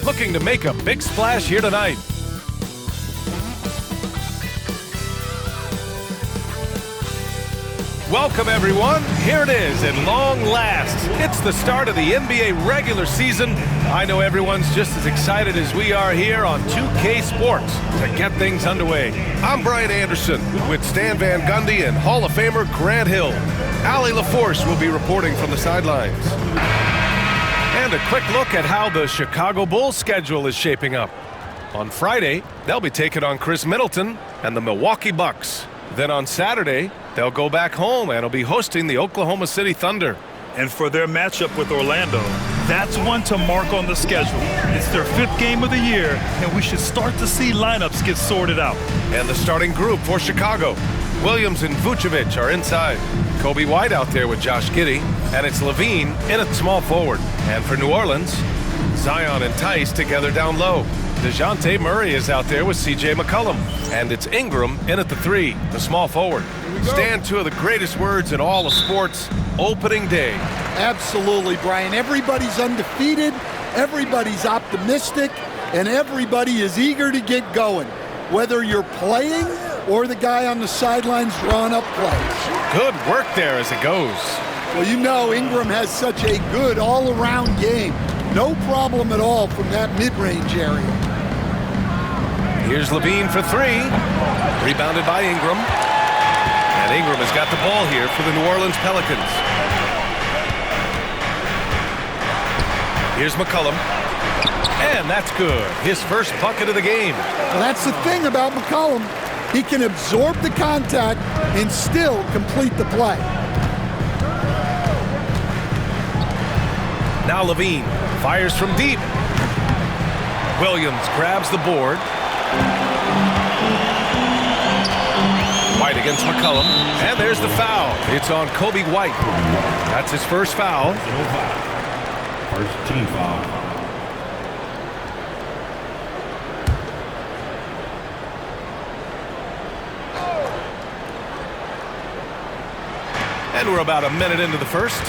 looking to make a big splash here tonight. Welcome, everyone. Here it is at long last. It's the start of the NBA regular season. I know everyone's just as excited as we are here on 2K Sports to get things underway. I'm Brian Anderson with Stan Van Gundy and Hall of Famer Grant Hill. Allie LaForce will be reporting from the sidelines. And a quick look at how the Chicago Bulls schedule is shaping up. On Friday, they'll be taking on Chris Middleton and the Milwaukee Bucks. Then on Saturday, they'll go back home and will be hosting the Oklahoma City Thunder. And for their matchup with Orlando, that's one to mark on the schedule. It's their 5th game of the year, and we should start to see lineups get sorted out. And the starting group for Chicago. Williams and Vucevic are inside. Kobe White out there with Josh Giddey, and it's LaVine in at small forward. And for New Orleans, Zion and Tice together down low. DeJounte Murray is out there with CJ McCollum, and it's Ingram in at the 3, the small forward. Stan, two of the greatest words in all of sports, opening day. Absolutely, Brian. Everybody's undefeated, everybody's optimistic, and everybody is eager to get going, whether you're playing or the guy on the sidelines drawing up plays. Good work there as it goes. Well, you know Ingram has such a good all-around game. No problem at all from that mid-range area. Here's LaVine for 3. Rebounded by Ingram. And Ingram has got the ball here for the New Orleans Pelicans. Here's McCollum. And that's good. His first bucket of the game. Well, that's the thing about McCollum. He can absorb the contact and still complete the play. Now LaVine fires from deep. Williams grabs the board. White against McCollum. And there's the foul. It's on Kobe White. That's his first foul. First team foul. And we're about a minute into the first.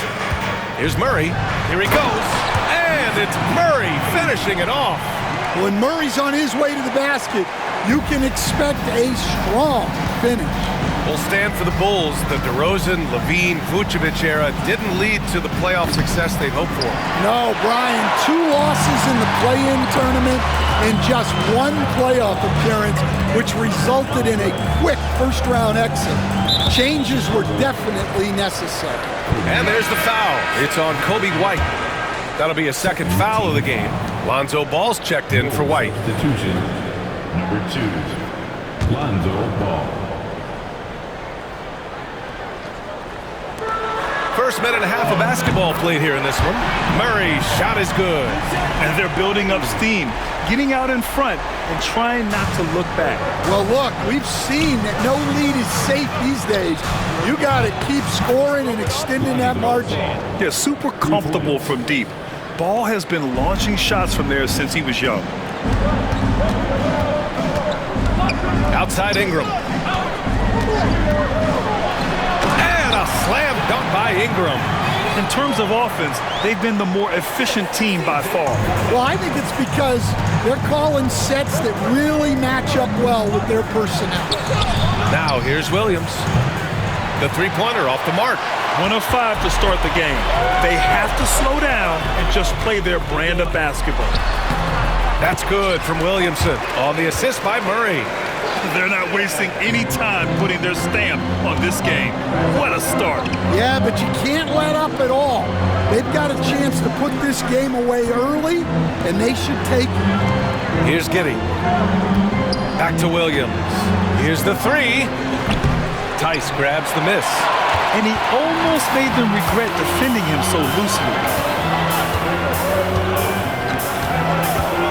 Here's Murray. Here he goes. And it's Murray finishing it off. When Murray's on his way to the basket, you can expect a strong finish. We'll stand for the Bulls. The DeRozan, LaVine, Vucevic era didn't lead to the playoff success they hoped for. No, Brian, 2 losses in the play-in tournament and just 1 playoff appearance, which resulted in a quick first-round exit. Changes were definitely necessary. And there's the foul. It's on Kobe White. That'll be a second foul of the game. Lonzo Ball's checked in for White. Substitution number 2, Lonzo Ball. First minute and a half of basketball played here in this one. Murray's shot is good. And they're building up steam, getting out in front and trying not to look back. Well, look, we've seen that no lead is safe these days. You got to keep scoring and extending that margin. They're super comfortable from deep. Ball has been launching shots from there since he was young. Outside Ingram. And a slam dunk by Ingram. In terms of offense, they've been the more efficient team by far. Well, I think it's because they're calling sets that really match up well with their personnel. Now here's Williams. The 3-pointer off the mark. 1 of 5 to start the game. They have to slow down and just play their brand of basketball. That's good from Williamson on the assist by Murray. They're not wasting any time putting their stamp on this game. What a start. Yeah, but you can't let up at all. They've got a chance to put this game away early, and they should take it. Here's Giddey. Back to Williams. Here's the 3. Tice grabs the miss. And he almost made them regret defending him so loosely.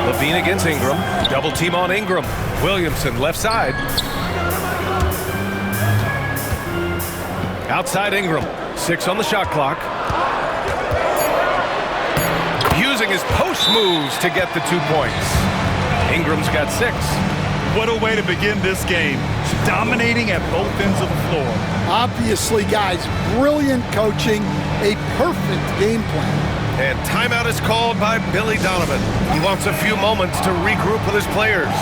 LaVine against Ingram. Double team on Ingram. Williamson left side. Outside Ingram. 6 on the shot clock. Using his post moves to get the 2 points. Ingram's got 6. What a way to begin this game. Dominating at both ends of the floor. Obviously, guys, brilliant coaching, a perfect game plan. And timeout is called by Billy Donovan. He wants a few moments to regroup with his players.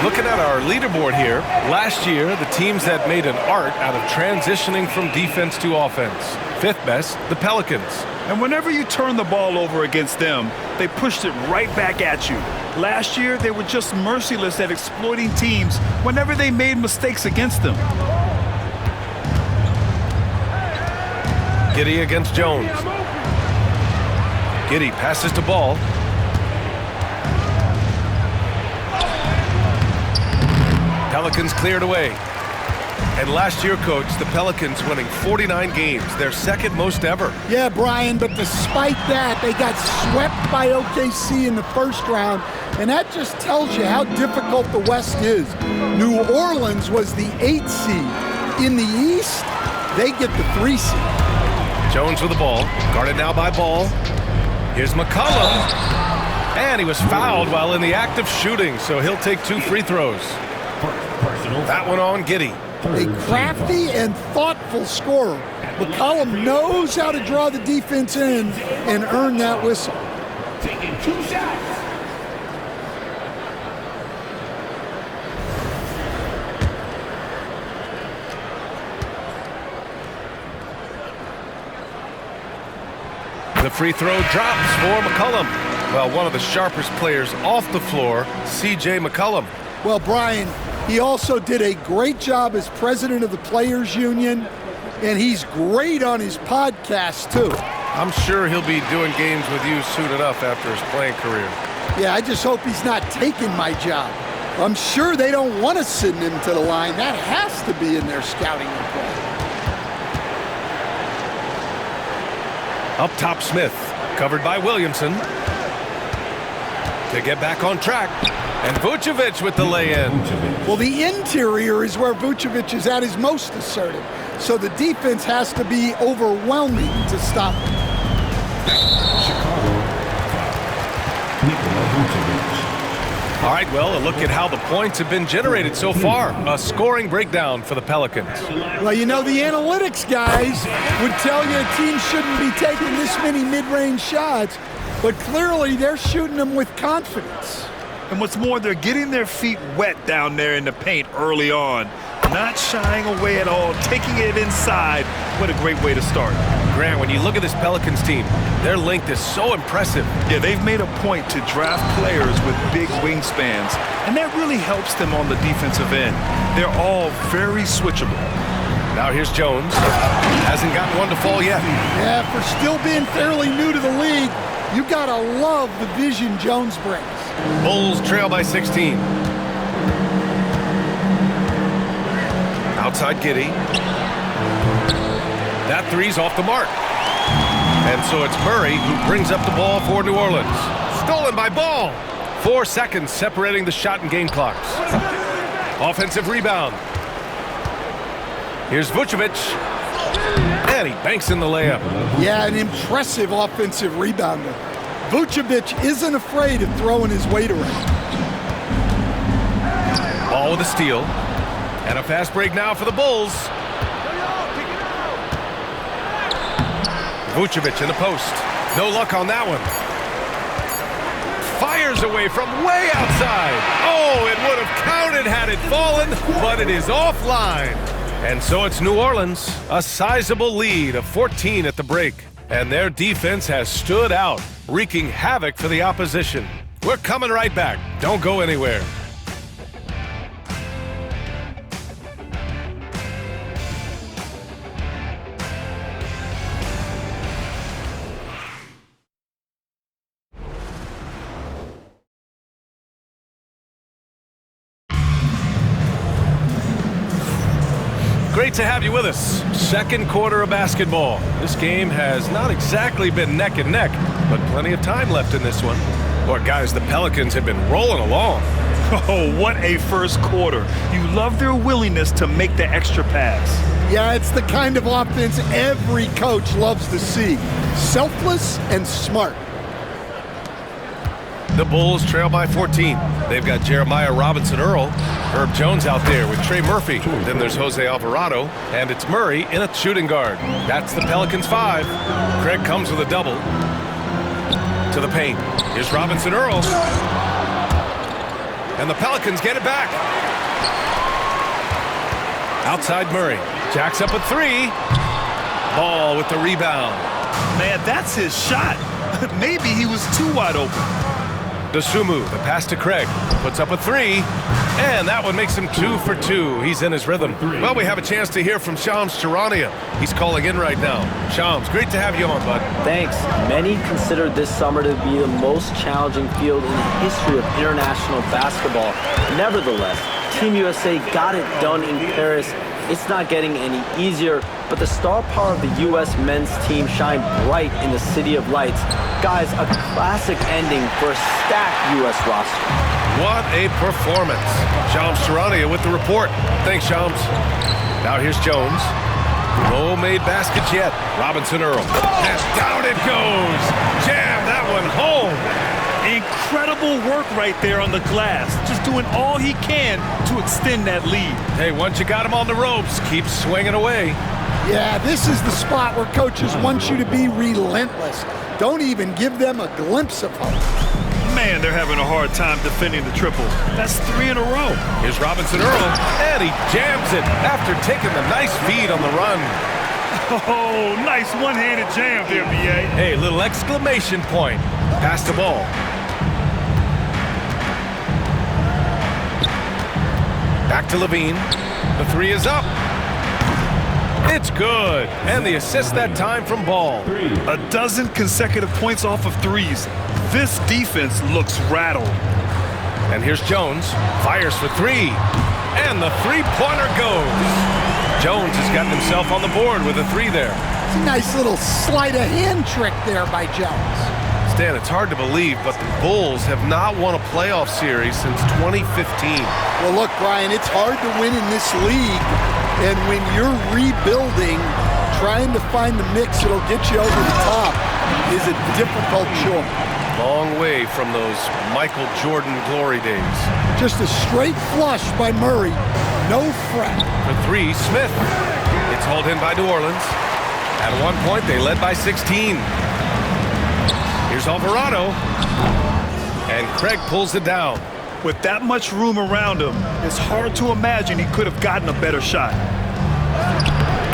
Looking at our leaderboard here, last year the teams that made an art out of transitioning from defense to offense. Fifth best, the Pelicans. And whenever you turn the ball over against them, they pushed it right back at you. Last year, they were just merciless at exploiting teams whenever they made mistakes against them. Giddey against Jones. Giddey passes to Ball. Pelicans cleared away. And last year, Coach, the Pelicans winning 49 games, their second most ever. Yeah, Brian, but despite that, they got swept by OKC in the first round, and that just tells you how difficult the West is. New Orleans was the 8th seed. In the East, they get the 3 seed. Jones with the ball, guarded now by Ball. Here's McCollum, and he was fouled while in the act of shooting, so he'll take 2 free throws. That one on Giddey. A crafty and thoughtful scorer. McCollum knows how to draw the defense in and earn that whistle. Taking 2 shots. The free throw drops for McCollum. Well, one of the sharpest players off the floor, CJ McCollum. Well, Brian, he also did a great job as president of the Players Union, and he's great on his podcast, too. I'm sure he'll be doing games with you soon enough after his playing career. Yeah, I just hope he's not taking my job. I'm sure they don't want to send him to the line. That has to be in their scouting report. Up top, Smith, covered by Williamson. To get back on track. And Vucevic with the lay-in. Well, the interior is where Vucevic is at his most assertive. So the defense has to be overwhelming to stop him. Chicago. Nikola Vucevic. All right, well, a look at how the points have been generated so far. A scoring breakdown for the Pelicans. Well, you know, the analytics guys would tell you a team shouldn't be taking this many mid-range shots, but clearly they're shooting them with confidence. And what's more, they're getting their feet wet down there in the paint early on. Not shying away at all, taking it inside. What a great way to start. Grant, when you look at this Pelicans team, their length is so impressive. Yeah, they've made a point to draft players with big wingspans, and that really helps them on the defensive end. They're all very switchable. Now here's Jones. Hasn't gotten one to fall yet. Yeah, for still being fairly new to the league, you gotta love the vision Jones brings. Bulls trail by 16. Outside Giddey. That three's off the mark. And so it's Murray who brings up the ball for New Orleans. Stolen by Ball. 4 seconds separating the shot and game clocks. Offensive rebound. Here's Vucevic. And he banks in the layup. Yeah, an impressive offensive rebounder. Vucevic isn't afraid of throwing his weight around. Ball with a steal. And a fast break now for the Bulls. Vucevic in the post. No luck on that one. Fires away from way outside. Oh, it would have counted had it fallen, but it is offline. And so it's New Orleans, a sizable lead of 14 at the break. And their defense has stood out, wreaking havoc for the opposition. We're coming right back. Don't go anywhere. Great to have you with us. Second quarter of basketball. This game has not exactly been neck and neck, but plenty of time left in this one. Boy, guys, the Pelicans have been rolling along. Oh, what a first quarter. You love their willingness to make the extra pass. Yeah, it's the kind of offense every coach loves to see. Selfless and smart. The Bulls trail by 14. They've got Jeremiah Robinson-Earl, Herb Jones out there with Trey Murphy. Then there's Jose Alvarado, and it's Murray in a shooting guard. That's the Pelicans 5. Craig comes with a double. To the paint. Here's Robinson-Earl. And the Pelicans get it back. Outside Murray. Jacks up a 3. Ball with the rebound. Man, that's his shot. Maybe he was too wide open. Dosunmu, the pass to Craig, puts up a 3, and that one makes him 2 for 2. He's in his rhythm. Well, we have a chance to hear from Shams Charania. He's calling in right now. Shams, great to have you on, bud. Thanks. Many consider this summer to be the most challenging field in the history of international basketball. Nevertheless, Team USA got it done in Paris. It's not getting any easier, but the star power of the U.S. men's team shined bright in the City of Lights. Guys, a classic ending for a stacked U.S. roster. What a performance. Shams Charania with the report. Thanks, Shams. Now here's Jones. No made baskets yet. Robinson-Earl. And down it goes. Jam that one home. Incredible work right there on the glass. Just doing all he can to extend that lead. Hey, once you got him on the ropes, keep swinging away. Yeah, this is the spot where coaches want you to be relentless. Don't even give them a glimpse of hope. Man, they're having a hard time defending the triple. That's 3 in a row. Here's Robinson-Earl, and he jams it after taking the nice feed on the run. Oh, nice one-handed jam there, B.A. Hey, little exclamation point. Pass the ball. Back to LaVine. The 3 is up. It's good. And the assist that time from Ball. A dozen consecutive points off of threes. This defense looks rattled. And here's Jones. Fires for 3. And the three-pointer goes. Jones has gotten himself on the board with a 3 there. It's a nice little sleight of hand trick there by Jones. Stan, it's hard to believe, but the Bulls have not won a playoff series since 2015. Well, look, Brian, it's hard to win in this league. And when you're rebuilding, trying to find the mix that'll get you over the top is a difficult chore. Long way from those Michael Jordan glory days. Just a straight flush by Murray. No fret. For 3, Smith. It's hauled in by New Orleans. At one point, they led by 16. Here's Alvarado. And Craig pulls it down. With that much room around him, it's hard to imagine he could have gotten a better shot.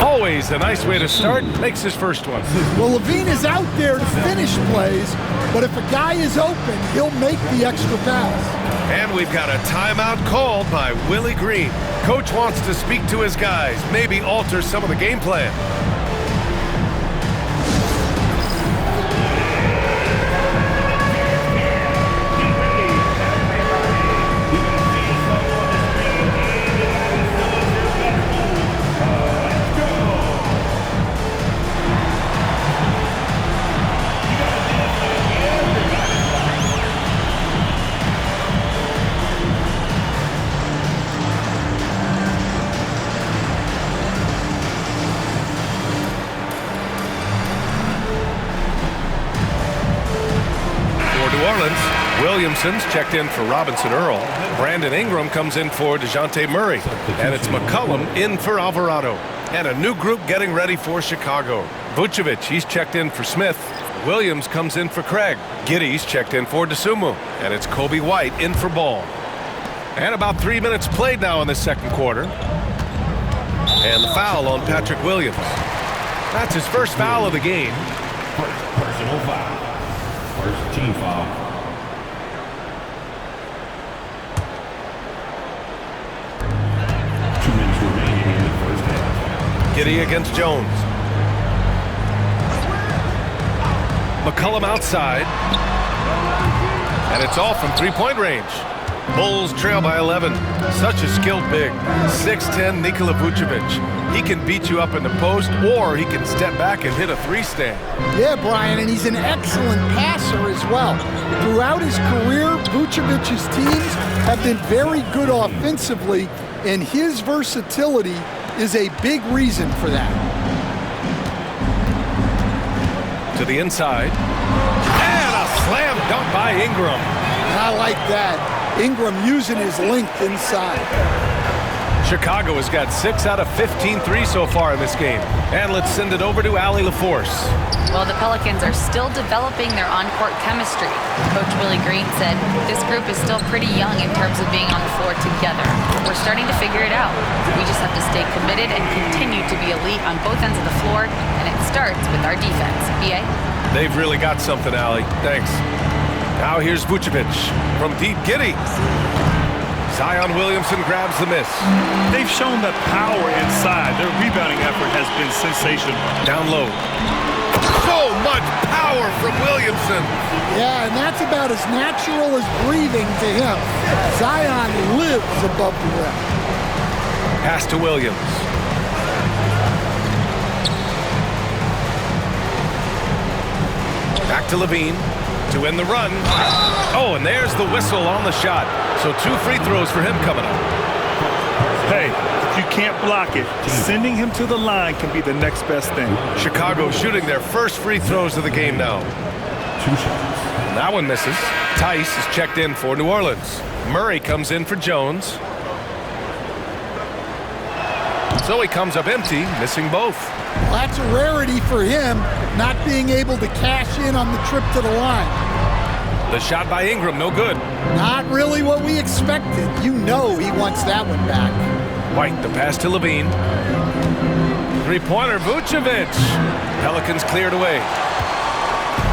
Always a nice way to start. Makes his first one. Well, LaVine is out there to finish plays, but if a guy is open, he'll make the extra pass. And we've got a timeout called by Willie Green. Coach wants to speak to his guys, maybe alter some of the game plan. Williamson's checked in for Robinson-Earl. Brandon Ingram comes in for DeJounte Murray. And it's McCollum in for Alvarado. And a new group getting ready for Chicago. Vucevic, he's checked in for Smith. Williams comes in for Craig. Giddey's checked in for Dosunmu. And it's Kobe White in for Ball. And about 3 minutes played now in the second quarter. And the foul on Patrick Williams. That's his first foul of the game. First personal foul. First team foul. Remaining in the first half. Giddy against Jones. McCollum outside. And it's all from three-point range. Bulls trail by 11. Such a skilled big. 6'10" Nikola Vucevic. He can beat you up in the post, or he can step back and hit a three-stand. Yeah, Brian, and he's an excellent passer as well. Throughout his career, Vucevic's teams have been very good offensively, and his versatility is a big reason for that. To the inside. And a slam dunk by Ingram. And I like that. Ingram using his length inside. Chicago has got 6 out of 15 threes so far in this game. And let's send it over to Allie LaForce. Well, the Pelicans are still developing their on-court chemistry. Coach Willie Green said this group is still pretty young in terms of being on the floor together. We're starting to figure it out. We just have to stay committed and continue to be elite on both ends of the floor, and it starts with our defense. BA? They've really got something, Allie. Thanks. Now here's Vucevic from deep. Giddy. Zion Williamson grabs the miss. They've shown that power inside. Their rebounding effort has been sensational. Down low. So much power from Williamson. Yeah, and that's about as natural as breathing to him. Zion lives above the rim. Pass to Williams. Back to LaVine to end the run. Oh, and there's the whistle on the shot. So 2 free throws for him coming up. Hey, if you can't block it, sending him to the line can be the next best thing. Chicago shooting their first free throws of the game now. 2 shots. That one misses. Tice is checked in for New Orleans. Murray comes in for Jones. So he comes up empty, missing both. Well, that's a rarity for him, not being able to cash in on the trip to the line. The shot by Ingram, no good. Not really what we expected. You know he wants that one back. White, the pass to LaVine. Three-pointer, Vucevic. Pelicans cleared away.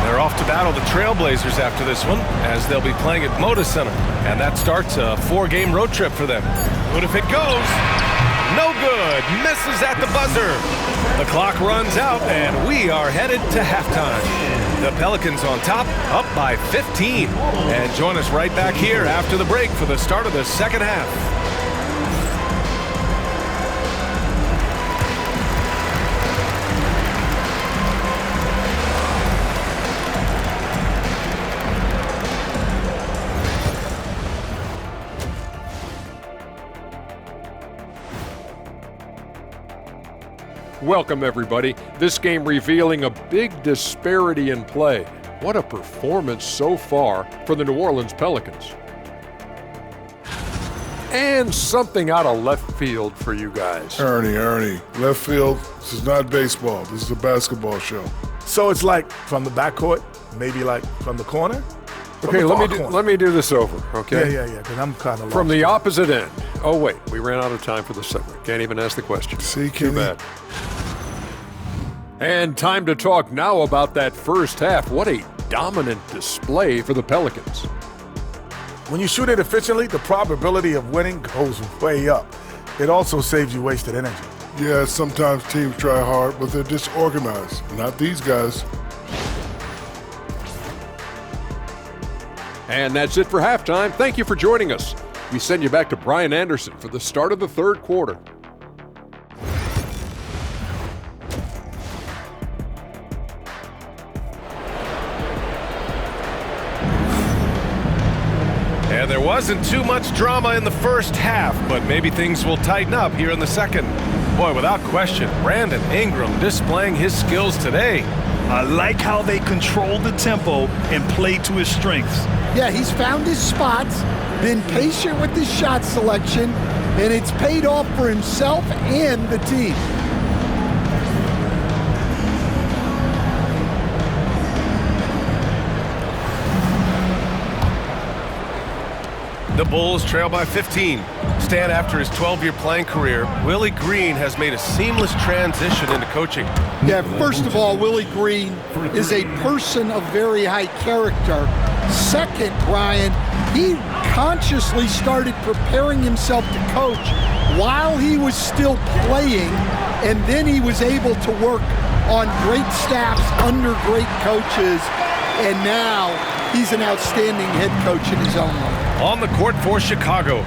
They're off to battle the Trailblazers after this one, as they'll be playing at Moda Center. And that starts a 4-game road trip for them. But if it goes, no good. Misses at the buzzer. The clock runs out, and we are headed to halftime. The Pelicans on top, up by 15. And join us right back here after the break for the start of the second half. Welcome, everybody. This game revealing a big disparity in play. What a performance so far for the New Orleans Pelicans. And something out of left field for you guys. Ernie, left field, this is not baseball. This is a basketball show. So it's like from the backcourt, maybe like from the corner? Okay, let me do this over, okay? Yeah, because I'm kind of lost. From the opposite end. Oh, wait, we ran out of time for the segment. Can't even ask the question. See, Too Kenny? bad. And time to talk now about that first half. What a dominant display for the Pelicans. When you shoot it efficiently, the probability of winning goes way up. It also saves you wasted energy. Yeah, sometimes teams try hard, but they're disorganized. Not these guys. And that's it for halftime. Thank you for joining us. We send you back to Brian Anderson for the start of the third quarter. And there wasn't too much drama in the first half, but maybe things will tighten up here in the second. Boy, without question, Brandon Ingram displaying his skills today. I like how they control the tempo and play to his strengths. Yeah, he's found his spots, been patient with his shot selection, and it's paid off for himself and the team. The Bulls trail by 15. Stan, after his 12-year playing career, Willie Green has made a seamless transition into coaching. Yeah, first of all, Willie Green is a person of very high character. Second, Brian, he consciously started preparing himself to coach while he was still playing, and then he was able to work on great staffs under great coaches, and now he's an outstanding head coach in his own right. On the court for Chicago,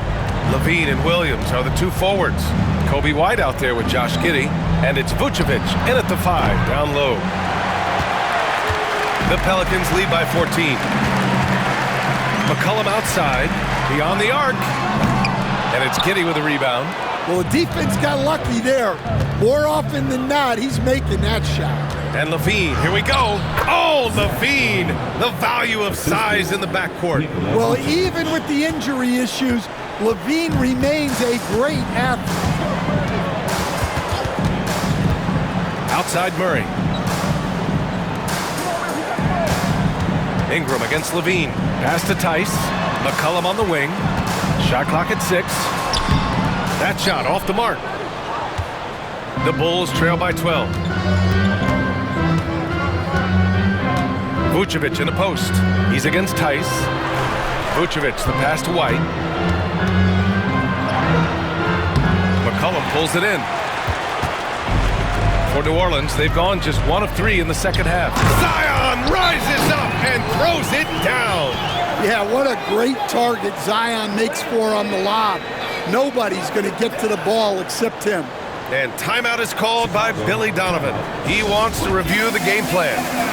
LaVine and Williams are the two forwards. Kobe White out there with Josh Giddey, and it's Vucevic in at the 5, down low. The Pelicans lead by 14. McCollum outside, beyond the arc, and it's Giddey with a rebound. Well, the defense got lucky there. More often than not, he's making that shot. And LaVine, here we go. Oh, LaVine, the value of size in the backcourt. Well, even with the injury issues, LaVine remains a great athlete. Outside Murray. Ingram against LaVine. Pass to Tice. McCollum on the wing. Shot clock at 6. That shot off the mark. The Bulls trail by 12. Vucevic in the post. He's against Tice. Vucevic, the pass to White. McCollum pulls it in. For New Orleans, they've gone just 1 of 3 in the second half. Zion rises up and throws it down. Yeah, what a great target Zion makes for on the lob. Nobody's going to get to the ball except him. And timeout is called by Billy Donovan. He wants to review the game plan.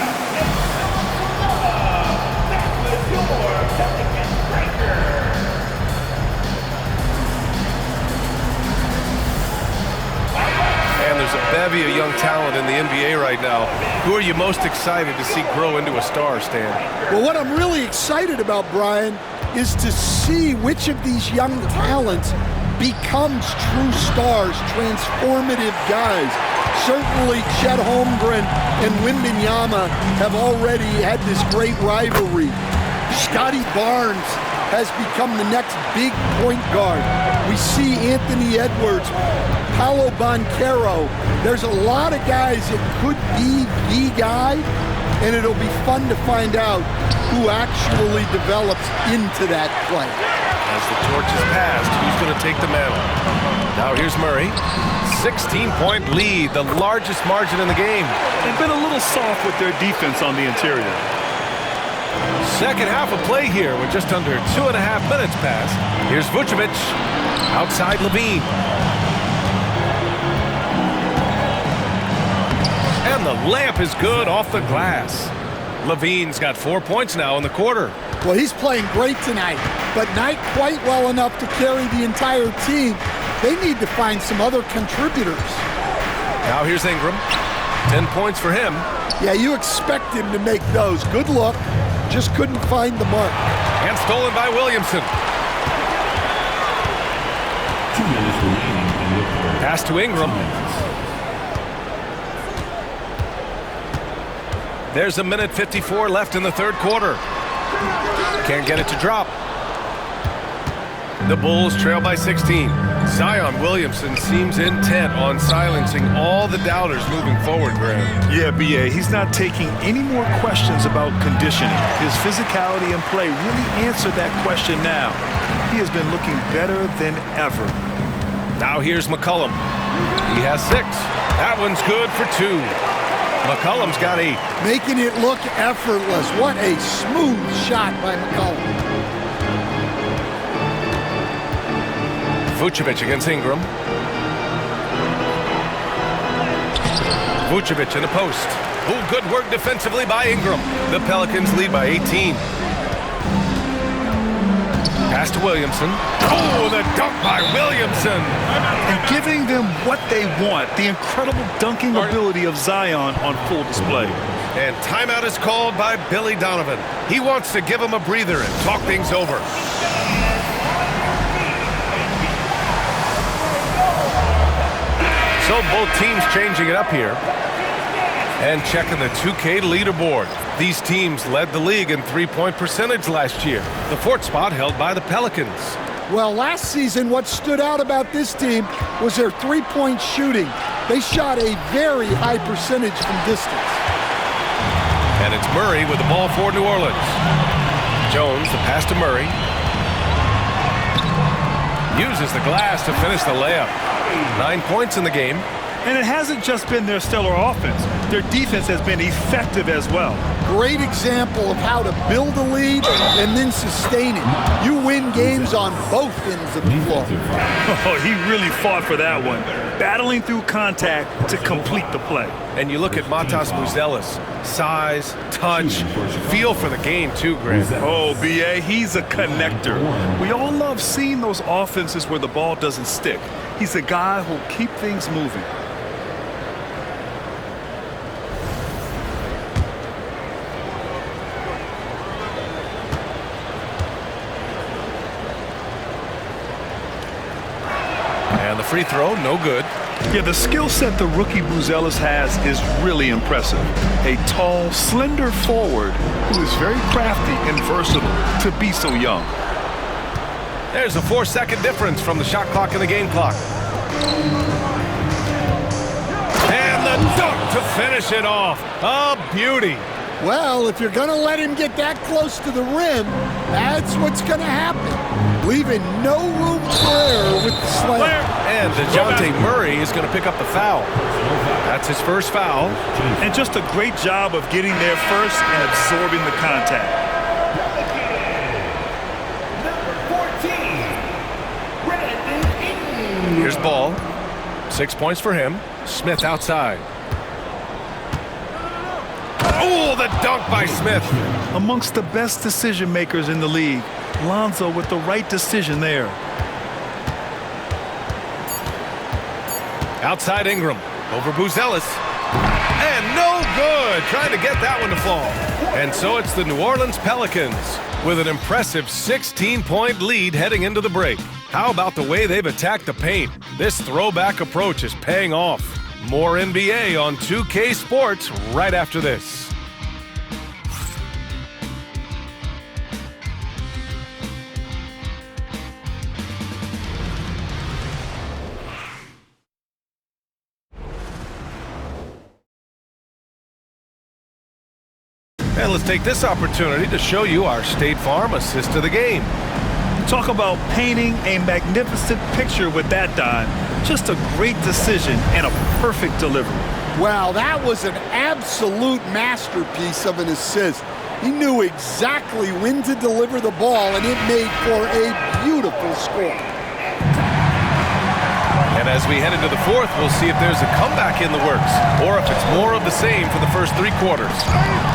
There's a bevy of young talent in the NBA right now. Who are you most excited to see grow into a star, Stan? Well, what I'm really excited about, Brian, is to see which of these young talents becomes true stars, transformative guys. Certainly Chet Holmgren and Wembanyama have already had this great rivalry. Scotty Barnes has become the next big point guard. We see Anthony Edwards, Paolo Banchero. There's a lot of guys that could be the guy, and it'll be fun to find out who actually develops into that play. As the torch is passed, who's going to take the mantle? Now here's Murray. 16-point lead, the largest margin in the game. They've been a little soft with their defense on the interior. Second half of play here with just under 2.5 minutes passed. Here's Vucevic outside LaVine. And the layup is good off the glass. LaVine's got 4 points now in the quarter. Well, he's playing great tonight, but not quite well enough to carry the entire team. They need to find some other contributors. Now here's Ingram. 10 points for him. Yeah, you expect him to make those. Good look. Just couldn't find the mark. And stolen by Williamson. 2 minutes remaining in the quarter. Pass to Ingram. There's 1:54 left in the third quarter. Can't get it to drop. The Bulls trail by 16. Zion Williamson seems intent on silencing all the doubters moving forward, Graham. Yeah, B.A., he's not taking any more questions about conditioning. His physicality and play really answer that question now. He has been looking better than ever. Now here's McCollum. He has 6. That one's good for 2. McCollum's got 8. Making it look effortless. What a smooth shot by McCollum. Vucevic against Ingram. Vucevic in the post. Oh, good work defensively by Ingram. The Pelicans lead by 18. Pass to Williamson. Oh, the dunk by Williamson. And giving them what they want, the incredible dunking ability of Zion on full display. And timeout is called by Billy Donovan. He wants to give him a breather and talk things over. So both teams changing it up here. And checking the 2K leaderboard. These teams led the league in three-point percentage last year. The fourth spot held by the Pelicans. Well, last season, what stood out about this team was their three-point shooting. They shot a very high percentage from distance. And it's Murray with the ball for New Orleans. Jones, the pass to Murray. Uses the glass to finish the layup. 9 points in the game. And it hasn't just been their stellar offense. Their defense has been effective as well. Great example of how to build a lead and then sustain it. You win games on both ends of the floor. Oh, he really fought for that one. Battling through contact to complete the play. And you look at Matas Buzelis. Size, touch, feel for the game too, Grant. Oh, B.A., he's a connector. We all love seeing those offenses where the ball doesn't stick. He's a guy who'll keep things moving. And the free throw, no good. Yeah, the skill set the rookie Buzelis has is really impressive. A tall, slender forward who is very crafty and versatile to be so young. There's a 4-second difference from the shot clock and the game clock. And the dunk to finish it off. A beauty. Well, if you're going to let him get that close to the rim, that's what's going to happen. Leaving no room for error with the slam. And DeJounte Murray is going to pick up the foul. That's his first foul. And just a great job of getting there first and absorbing the contact. Here's Ball. 6 points for him. Smith outside. Oh, the dunk by Smith. Amongst the best decision makers in the league, Lonzo with the right decision there. Outside Ingram. Over Buzelis. And no good. Trying to get that one to fall. And so it's the New Orleans Pelicans with an impressive 16-point lead heading into the break. How about the way they've attacked the paint? This throwback approach is paying off. More NBA on 2K Sports right after this. And let's take this opportunity to show you our State Farm assist to the game. Talk about painting a magnificent picture with that dime. Just a great decision and a perfect delivery. Wow, that was an absolute masterpiece of an assist. He knew exactly when to deliver the ball, and it made for a beautiful score. And as we head into the fourth, we'll see if there's a comeback in the works or if it's more of the same for the first three quarters.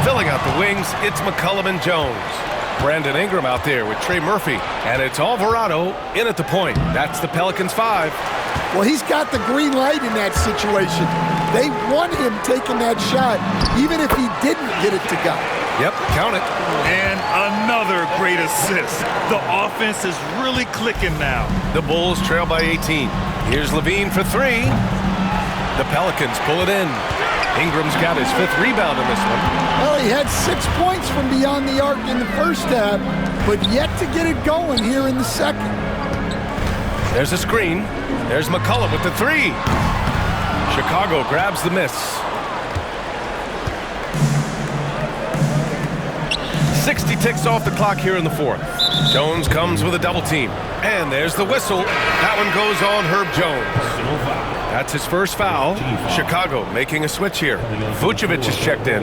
Filling out the wings, it's McCollum and Jones. Brandon Ingram out there with Trey Murphy. And it's Alvarado in at the point. That's the Pelicans 5. Well, he's got the green light in that situation. They want him taking that shot, even if he didn't get it to go. Yep, count it. And another great assist. The offense is really clicking now. The Bulls trail by 18. Here's LaVine for three. The Pelicans pull it in. Ingram's got his fifth rebound in this one. Well, he had 6 points from beyond the arc in the first half, but yet to get it going here in the second. There's a screen. There's McCollum with the three. Chicago grabs the miss. 60 ticks off the clock here in the fourth. Jones comes with a double team. And there's the whistle. That one goes on Herb Jones. That's his first foul. Chicago making a switch here. Vucevic is checked in.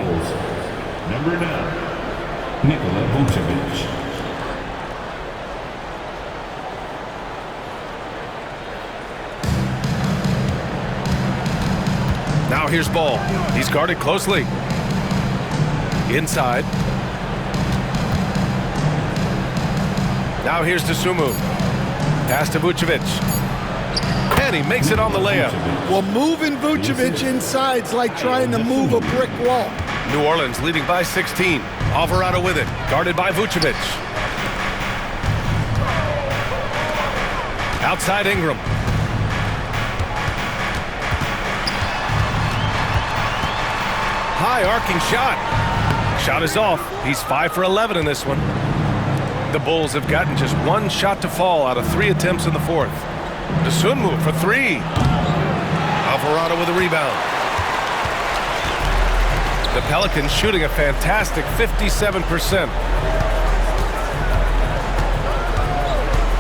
Number 9, Nikola Vucevic. Now here's Ball. He's guarded closely. Inside. Now here's Dosunmu. Pass to Vucevic. And he makes it on the layup. Well, moving Vucevic inside's like trying to move a brick wall. New Orleans leading by 16. Alvarado with it. Guarded by Vucevic. Outside Ingram. High arcing shot. Shot is off. He's 5 for 11 in this one. The Bulls have gotten just one shot to fall out of 3 attempts in the fourth. DeSunmu for 3. Alvarado with a rebound. The Pelicans shooting a fantastic 57%.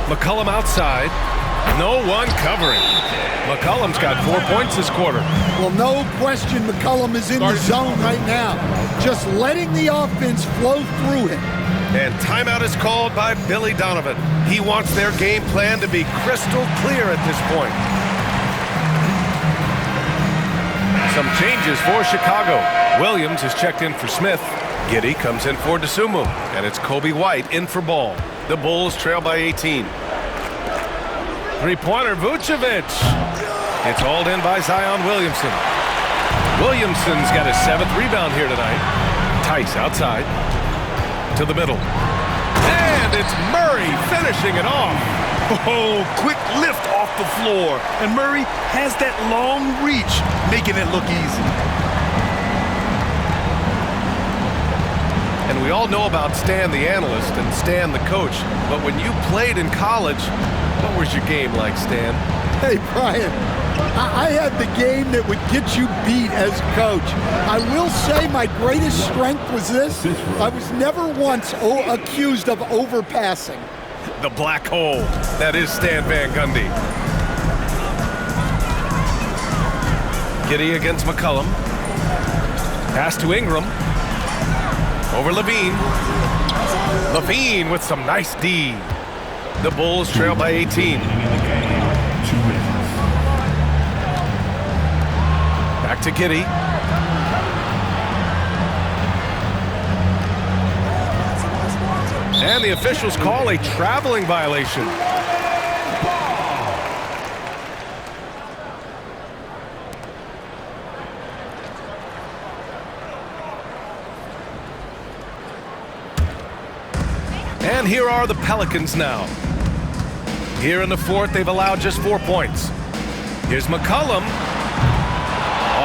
McCollum outside. No one covering. McCollum's got 4 points this quarter. Well, no question McCollum is in the zone right now. Just letting the offense flow through him. And timeout is called by Billy Donovan. He wants their game plan to be crystal clear at this point. Some changes for Chicago. Williams is checked in for Smith. Giddey comes in for DeSunmu. And it's Kobe White in for Ball. The Bulls trail by 18. Three-pointer, Vucevic. It's hauled in by Zion Williamson. Williamson's got his 7th rebound here tonight. Tice outside. To the middle. And it's Murray finishing it off. Oh, quick lift off the floor. And Murray has that long reach, making it look easy. And we all know about Stan the analyst and Stan the coach. But when you played in college, what was your game like, Stan? Hey, Brian, I had the game that would get you beat as a coach. I will say my greatest strength was this. I was never once accused of overpassing. The black hole. That is Stan Van Gundy. Giddey against McCollum. Pass to Ingram. Over LaVine. LaVine with some nice D. The Bulls trail by 18. Back to Giddey. And the officials call a traveling violation. And here are the Pelicans now. Here in the fourth, they've allowed just 4 points. Here's McCollum.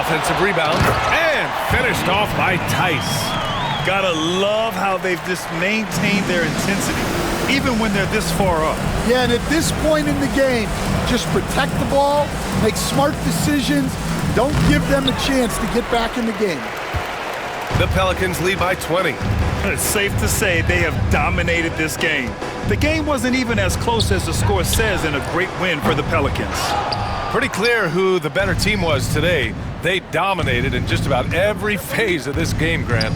Offensive rebound. And finished off by Tice. Gotta love how they've just maintained their intensity, even when they're this far up. Yeah, and at this point in the game, just protect the ball, make smart decisions, don't give them a chance to get back in the game. The Pelicans lead by 20. It's safe to say they have dominated this game. The game wasn't even as close as the score says in a great win for the Pelicans. Pretty clear who the better team was today. They dominated in just about every phase of this game, Grant.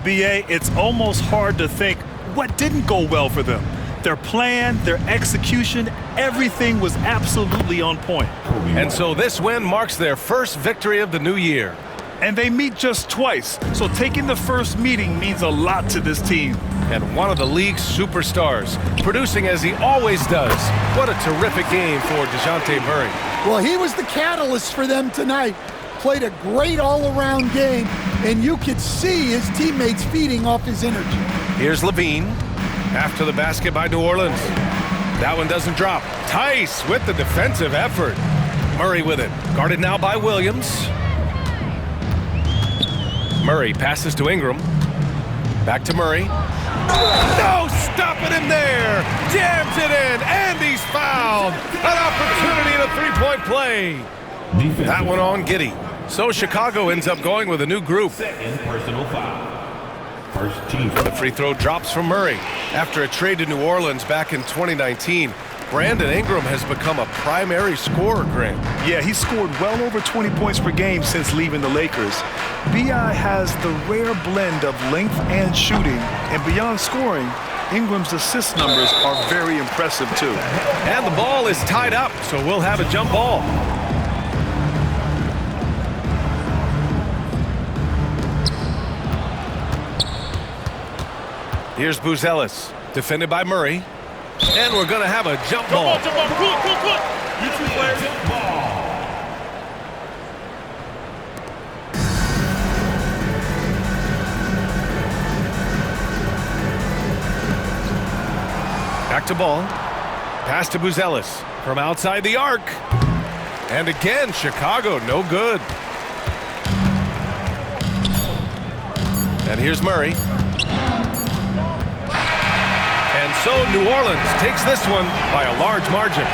B.A., it's almost hard to think what didn't go well for them. Their plan, their execution, everything was absolutely on point. And so this win marks their first victory of the new year. And they meet just twice, so taking the first meeting means a lot to this team. And one of the league's superstars, producing as he always does. What a terrific game for DeJounte Murray. Well, he was the catalyst for them tonight. Played a great all-around game, and you could see his teammates feeding off his energy. Here's LaVine after the basket by New Orleans. That one doesn't drop. Tice with the defensive effort. Murray with it. Guarded now by Williams. Murray passes to Ingram. Back to Murray. No stopping him there. Jams it in, and he's fouled. An opportunity in a three-point play. That one on Giddey. So Chicago ends up going with a new group. Second personal foul. First team. The free throw drops from Murray. After a trade to New Orleans back in 2019, Brandon Ingram has become a primary scorer, Grant. Yeah, he scored well over 20 points per game since leaving the Lakers. B.I. has the rare blend of length and shooting, and beyond scoring, Ingram's assist numbers are very impressive too. And the ball is tied up, so we'll have a jump ball. Here's Buzelis, defended by Murray. And we're going to have a jump ball. You two players jump ball. Back to ball. Pass to Buzelis from outside the arc. And again, Chicago no good. And here's Murray. And so New Orleans takes this one by a large margin.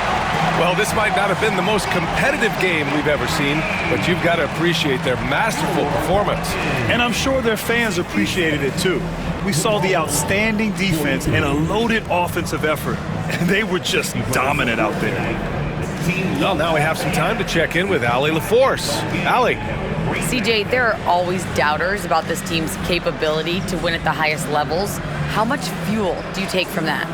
Well, this might not have been the most competitive game we've ever seen, but you've got to appreciate their masterful performance. And I'm sure their fans appreciated it too. We saw the outstanding defense and a loaded offensive effort, and they were just dominant out there. Well, now we have some time to check in with Allie LaForce. Allie. CJ, there are always doubters about this team's capability to win at the highest levels. How much fuel do you take from that?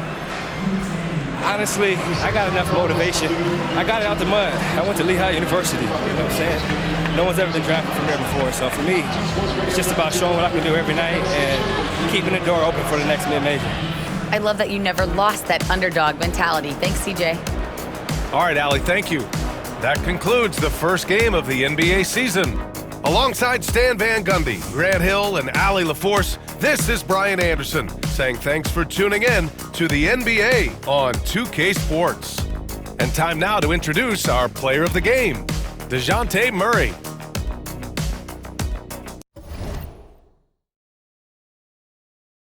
Honestly, I got enough motivation. I got it out the mud. I went to Lehigh University, you know what I'm saying? No one's ever been drafted from there before, so for me, it's just about showing what I can do every night and keeping the door open for the next mid-major. I love that you never lost that underdog mentality. Thanks, CJ. All right, Allie, thank you. That concludes the first game of the NBA season. Alongside Stan Van Gundy, Grant Hill, and Allie LaForce, this is Brian Anderson saying thanks for tuning in to the NBA on 2K Sports. And time now to introduce our player of the game, DeJounte Murray.